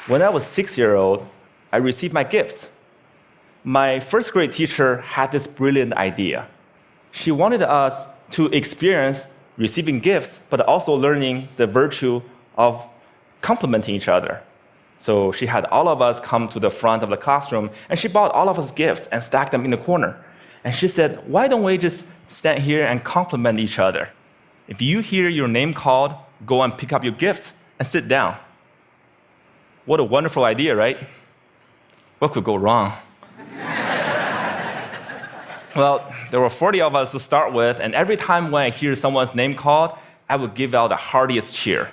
When I was 6-year-old, I received my gifts. My first grade teacher had this brilliant idea. She wanted us to experience receiving gifts, but also learning the virtue of complimenting each other. So she had all of us come to the front of the classroom, and she bought all of us gifts and stacked them in the corner. And she said, why don't we just stand here and compliment each other? If you hear your name called, go and pick up your gifts and sit down. What a wonderful idea, right? What could go wrong? Well, there were 40 of us to start with, and every time when I hear someone's name called, I would give out the heartiest cheer.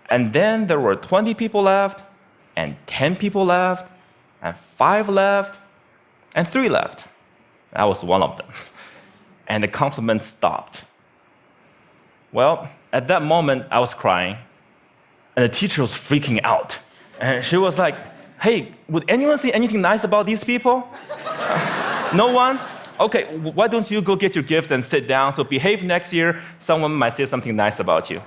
And then there were 20 people left, and 10 people left, and 5 left, and 3 left. I was one of them. And the compliments stopped. Well, at that moment, I was crying, and the teacher was freaking out. And she was like, hey, would anyone say anything nice about these people? No one? Okay, why don't you go get your gift and sit down, so behave next year, someone might say something nice about you.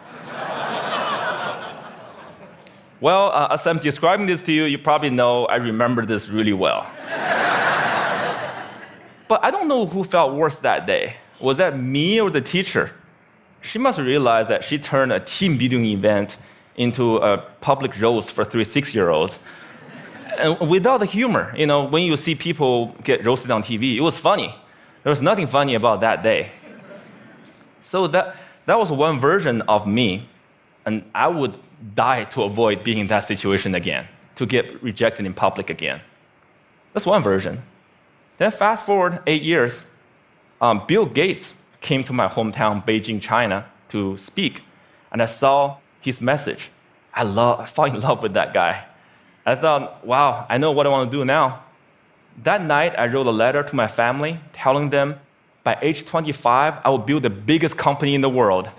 Well, as I'm describing this to you, you probably know I remember this really well. But I don't know who felt worse that day. Was that me or the teacher? She must realize that she turned a team building event into a public roast for 3 6-year-olds. And without the humor, when you see people get roasted on TV, it was funny. There was nothing funny about that day. So that was one version of me, and I would die to avoid being in that situation again, to get rejected in public again. That's one version. Then fast forward 8 years, Bill Gates came to my hometown, Beijing, China, to speak, and I saw his message. I fell in love with that guy. I thought, wow, I know what I want to do now. That night, I wrote a letter to my family telling them by age 25, I will build the biggest company in the world,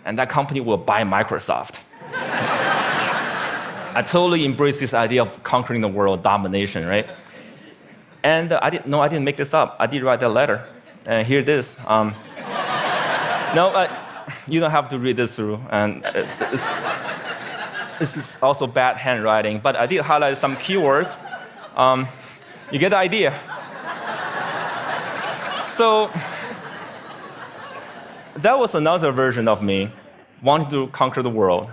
and that company will buy Microsoft. I totally embraced this idea of conquering the world, domination, right? And I didn't make this up. I did write that letter. And here it is. You don't have to read this through. And this is also bad handwriting, but I did highlight some keywords. You get the idea. So that was another version of me wanting to conquer the world.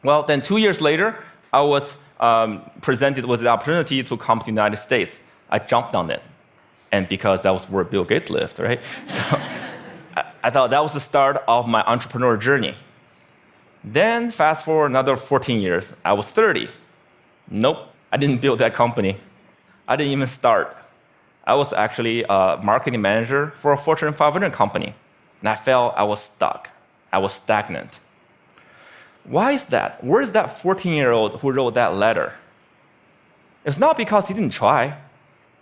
Well, then 2 years later, I was presented with the opportunity to come to the United States. I jumped on it. And because that was where Bill Gates lived, right? So I thought that was the start of my entrepreneur journey. Then fast forward another 14 years, I was 30. Nope, I didn't build that company. I didn't even start. I was actually a marketing manager for a Fortune 500 company. And I felt I was stuck. I was stagnant. Why is that? Where is that 14-year-old who wrote that letter? It's not because he didn't try.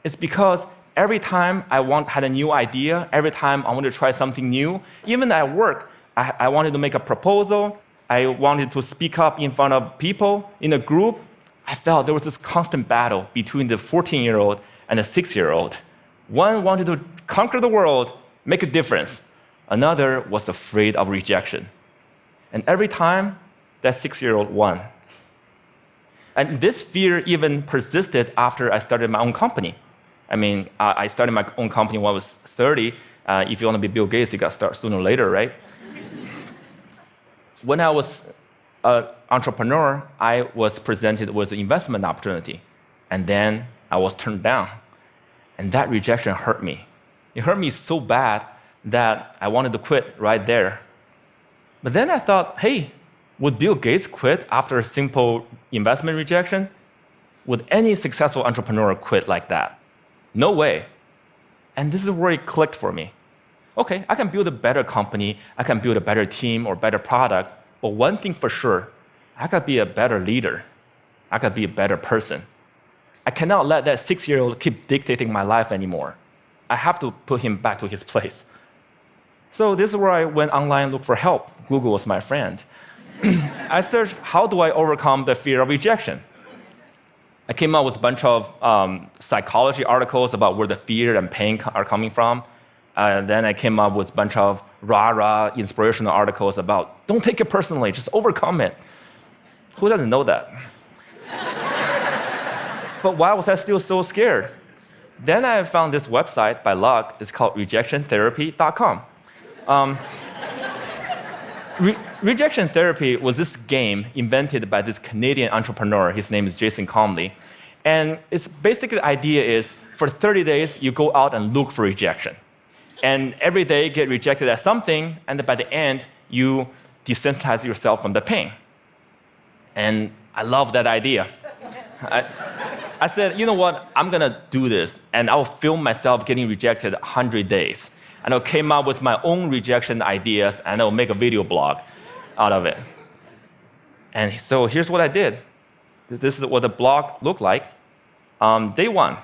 It's because every time I had a new idea, every time I wanted to try something new, even at work, I wanted to make a proposal, I wanted to speak up in front of people in a group, I felt there was this constant battle between the 14-year-old and the 6-year-old. One wanted to conquer the world, make a difference. Another was afraid of rejection. And every time, that 6-year-old won. And this fear even persisted after I started my own company. I mean, I started my own company when I was 30. If you want to be Bill Gates, you got to start sooner or later, right? When I was an entrepreneur, I was presented with an investment opportunity. And then I was turned down. And that rejection hurt me. It hurt me so bad that I wanted to quit right there. But then I thought, hey, would Bill Gates quit after a simple investment rejection? Would any successful entrepreneur quit like that? No way. And this is where it clicked for me. Okay, I can build a better company, I can build a better team or better product, but one thing for sure, I could be a better leader. I could be a better person. I cannot let that 6-year-old keep dictating my life anymore. I have to put him back to his place. So this is where I went online and looked for help. Google was my friend. I searched, how do I overcome the fear of rejection? I came up with a bunch of psychology articles about where the fear and pain are coming from. Then I came up with a bunch of rah-rah inspirational articles about, don't take it personally, just overcome it. Who doesn't know that? But why was I still so scared? Then I found this website by luck. It's called rejectiontherapy.com. Rejection therapy was this game invented by this Canadian entrepreneur. His name is Jason Comley. And it's basically the idea is for 30 days, you go out and look for rejection. And every day get rejected at something, and by the end, you desensitize yourself from the pain. And I love that idea. I said, you know what, I'm gonna do this, and I'll film myself getting rejected 100 days. And I came up with my own rejection ideas, and I'll make a video blog out of it. And so here's what I did. This is what the blog looked like. Day one.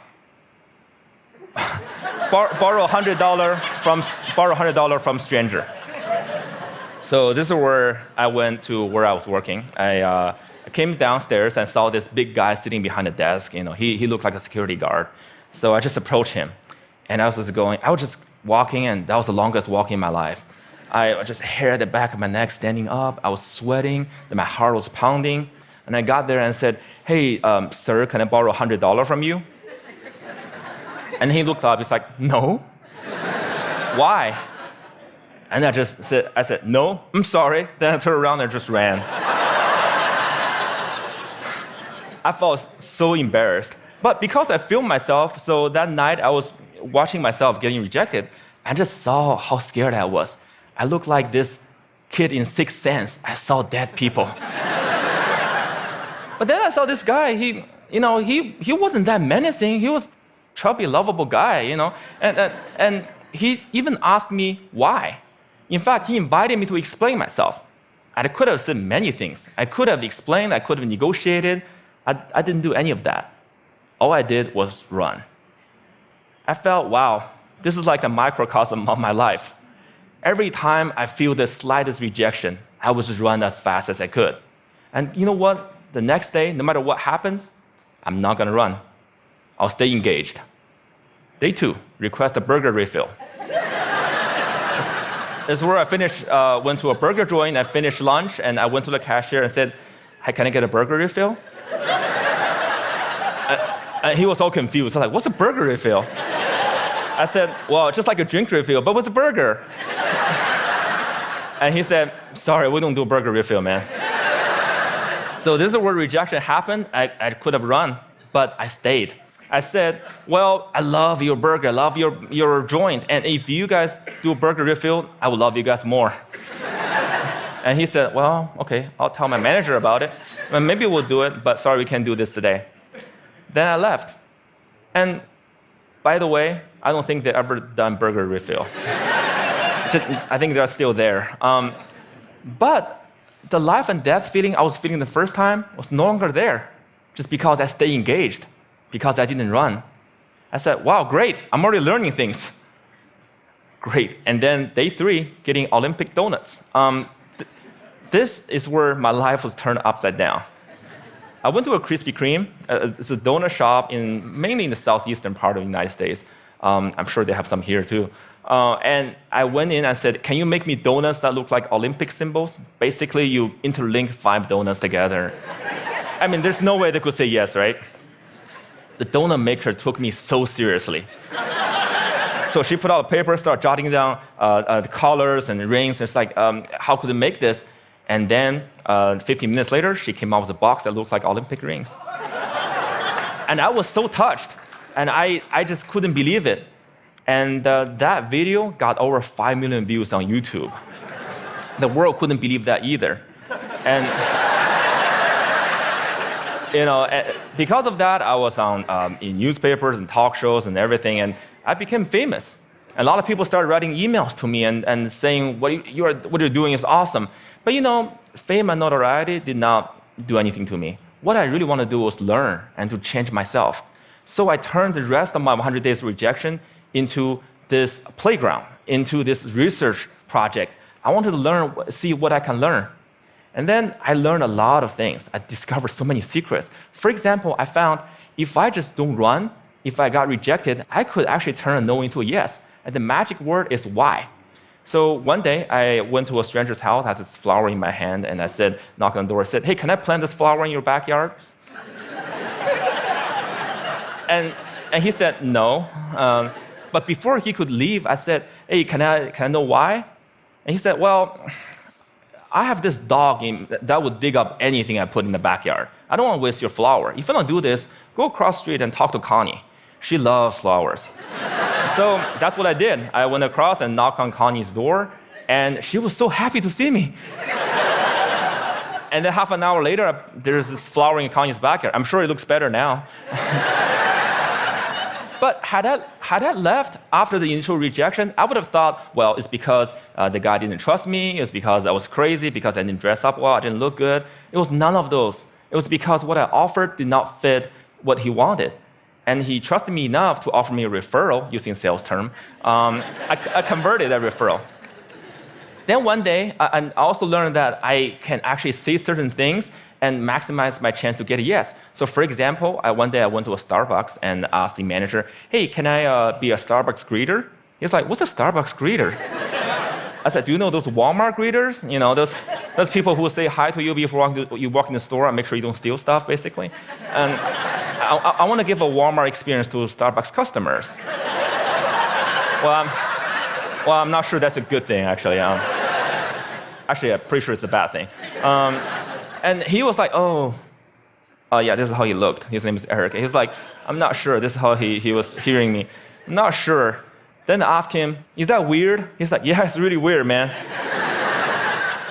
Borrow $100 from stranger. So this is where I went to where I was working. I came downstairs and saw this big guy sitting behind the desk. You know, he looked like a security guard. So I just approached him, and I was just walking, and that was the longest walk in my life. I just hair at the back of my neck standing up. I was sweating, and my heart was pounding. And I got there and said, "Hey, sir, can I borrow $100 from you?" And he looked up. He's like, "No." Why? And I said, "No, I'm sorry." Then I turned around and just ran. I felt so embarrassed. But because I filmed myself, so that night I was watching myself getting rejected, I just saw how scared I was. I looked like this kid in Sixth Sense. I saw dead people. But then I saw this guy, he wasn't that menacing. He was a chubby, lovable guy, and he even asked me why. In fact, he invited me to explain myself. I could have said many things. I could have explained, I could have negotiated. I didn't do any of that. All I did was run. I felt, wow, this is like a microcosm of my life. Every time I feel the slightest rejection, I would just run as fast as I could. And you know what? The next day, no matter what happens, I'm not gonna run. I'll stay engaged. Day two, request a burger refill. This is where I finished, went to a burger joint, I finished lunch, and I went to the cashier and said, "Hey, can I get a burger refill?" And he was all confused. I was like, "What's a burger refill?" I said, "Well, just like a drink refill, but what's a burger?" And he said, "Sorry, we don't do burger refill, man." So this is where rejection happened. I could have run, but I stayed. I said, "Well, I love your burger, I love your joint, and if you guys do a burger refill, I will love you guys more." And he said, "Well, okay, I'll tell my manager about it. Well, maybe we'll do it, but sorry, we can't do this today." Then I left. And by the way, I don't think they ever done burger refill. I think they're still there. But the life and death feeling I was feeling the first time was no longer there, just because I stayed engaged, because I didn't run. I said, "Wow, great, I'm already learning things." Great. And then day three, getting Olympic donuts. This is where my life was turned upside down. I went to a Krispy Kreme. It's a donut shop mainly in the southeastern part of the United States. I'm sure they have some here too. And I went in and said, "Can you make me donuts that look like Olympic symbols?" Basically, you interlink 5 donuts together. I mean, there's no way they could say yes, right? The donut maker took me so seriously. So she put out a paper, started jotting down the colors and the rings. It's like, how could I make this? And then 15 minutes later, she came out with a box that looked like Olympic rings. And I was so touched. And I just couldn't believe it. And that video got over 5 million views on YouTube. The world couldn't believe that either. And because of that, I was on in newspapers and talk shows and everything, and I became famous. A lot of people started writing emails to me and saying, what you're doing is awesome. But fame and notoriety did not do anything to me. What I really want to do was learn and to change myself. So I turned the rest of my 100 days of rejection into this playground, into this research project. I wanted to learn, see what I can learn. And then I learned a lot of things. I discovered so many secrets. For example, I found if I just don't run, if I got rejected, I could actually turn a no into a yes. And the magic word is why. So one day, I went to a stranger's house, I had this flower in my hand, and I said, knock on the door, I said, "Hey, can I plant this flower in your backyard?" And he said, no. But before he could leave, I said, hey, can I know why? And he said, well, I have this dog that would dig up anything I put in the backyard. I don't want to waste your flower. If you don't do this, go across the street and talk to Connie. She loves flowers. So that's what I did. I went across and knocked on Connie's door, and she was so happy to see me. And then half an hour later, there's this flower in Connie's backyard. I'm sure it looks better now. But had I left after the initial rejection, I would have thought, well, it's because the guy didn't trust me, it's because I was crazy, because I didn't dress up well, I didn't look good. It was none of those. It was because what I offered did not fit what he wanted. And he trusted me enough to offer me a referral, using a sales term. I converted that referral. Then one day, I also learned that I can actually say certain things and maximize my chance to get a yes. So for example, one day I went to a Starbucks and asked the manager, hey, can I be a Starbucks greeter? He's like, what's a Starbucks greeter? I said, do you know those Walmart greeters? You know, those people who say hi to you before you walk in the store and make sure you don't steal stuff, basically. And I want to give a Walmart experience to Starbucks customers. Well, I'm not sure that's a good thing, actually. Actually, I'm pretty sure it's a bad thing. And he was like, oh, yeah, this is how he looked. His name is Eric. He was like, I'm not sure. This is how he was hearing me. I'm not sure. Then I asked him, is that weird? He's like, yeah, it's really weird, man.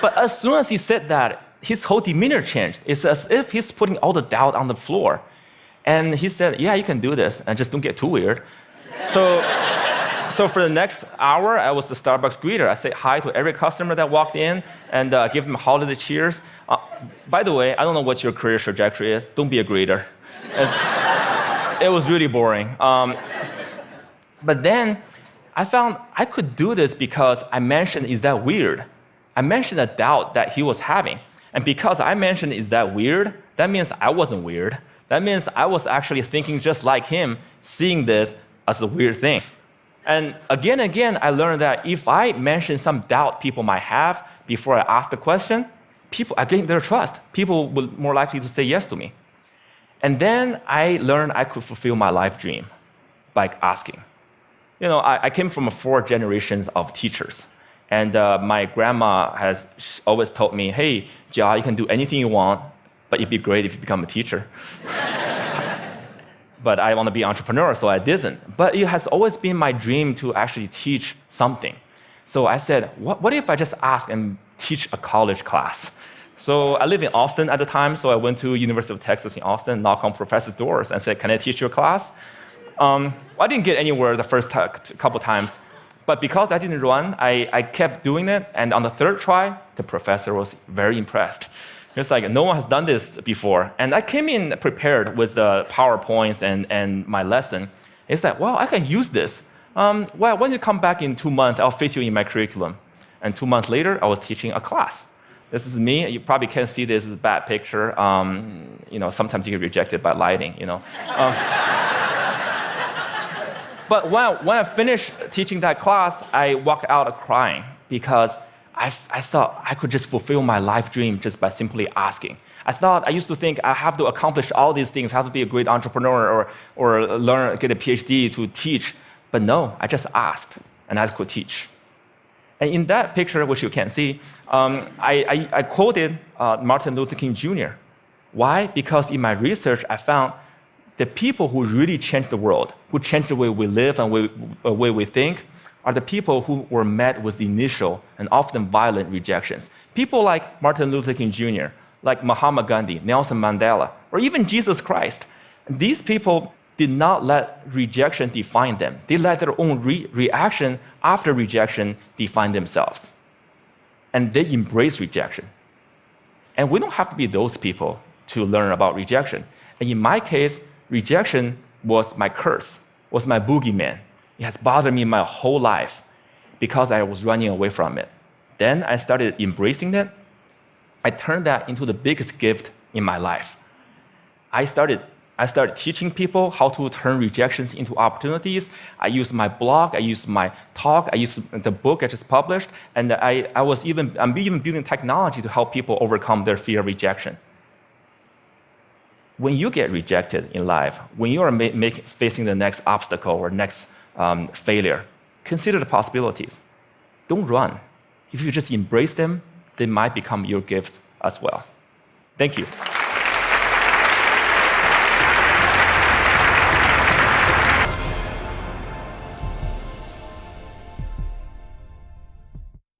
But as soon as he said that, his whole demeanor changed. It's as if he's putting all the doubt on the floor. And he said, yeah, you can do this, and just don't get too weird. So for the next hour, I was the Starbucks greeter. I said hi to every customer that walked in and give them holiday cheers. By the way, I don't know what your career trajectory is. Don't be a greeter. It was really boring. But then I found I could do this because I mentioned, is that weird? I mentioned a doubt that he was having. And because I mentioned, is that weird? That means I wasn't weird. That means I was actually thinking just like him, seeing this as a weird thing. And again, I learned that if I mention some doubt people might have before I ask the question, I gain their trust. People will more likely to say yes to me. And then I learned I could fulfill my life dream by asking. You know, I came from 4 generations of teachers. And my grandma has always told me, hey, Jia, you can do anything you want, but it'd be great if you become a teacher. But I want to be an entrepreneur, so I didn't. But it has always been my dream to actually teach something. So I said, what if I just ask and teach a college class? So I lived in Austin at the time, so I went to University of Texas in Austin, knocked on professors' doors and said, can I teach your class? I didn't get anywhere the first couple times, but because I didn't run, I kept doing it, and on the 3rd try, the professor was very impressed. It's like, no one has done this before. And I came in prepared with the PowerPoints and my lesson. It's like, well, I can use this. Well, when you come back in 2 months, I'll fit you in my curriculum. And 2 months later, I was teaching a class. This is me. You probably can't see this. This is a bad picture. You know, sometimes you get rejected by lighting, you know. But when I finished teaching that class, I walked out crying because I thought I could just fulfill my life dream just by simply asking. I used to think I have to accomplish all these things, I have to be a great entrepreneur or get a PhD to teach. But no, I just asked and I could teach. And in that picture, which you can't see, I quoted Martin Luther King Jr. Why? Because in my research, I found the people who really changed the world, who changed the way we live and the way we think, are the people who were met with initial and often violent rejections. People like Martin Luther King Jr., like Mahatma Gandhi, Nelson Mandela, or even Jesus Christ. These people did not let rejection define them. They let their own reaction after rejection define themselves. And they embrace rejection. And we don't have to be those people to learn about rejection. And in my case, rejection was my curse, was my boogeyman. It has bothered me my whole life because I was running away from it. Then I started embracing it. I turned that into the biggest gift in my life. I started teaching people how to turn rejections into opportunities. I used my blog, I used my talk, I used the book I just published, and I'm even building technology to help people overcome their fear of rejection. when you get rejected in life, when you are facing the next obstacle or next failure, consider the possibilities. Don't run. If you just embrace them, they might become your gifts as well. Thank you.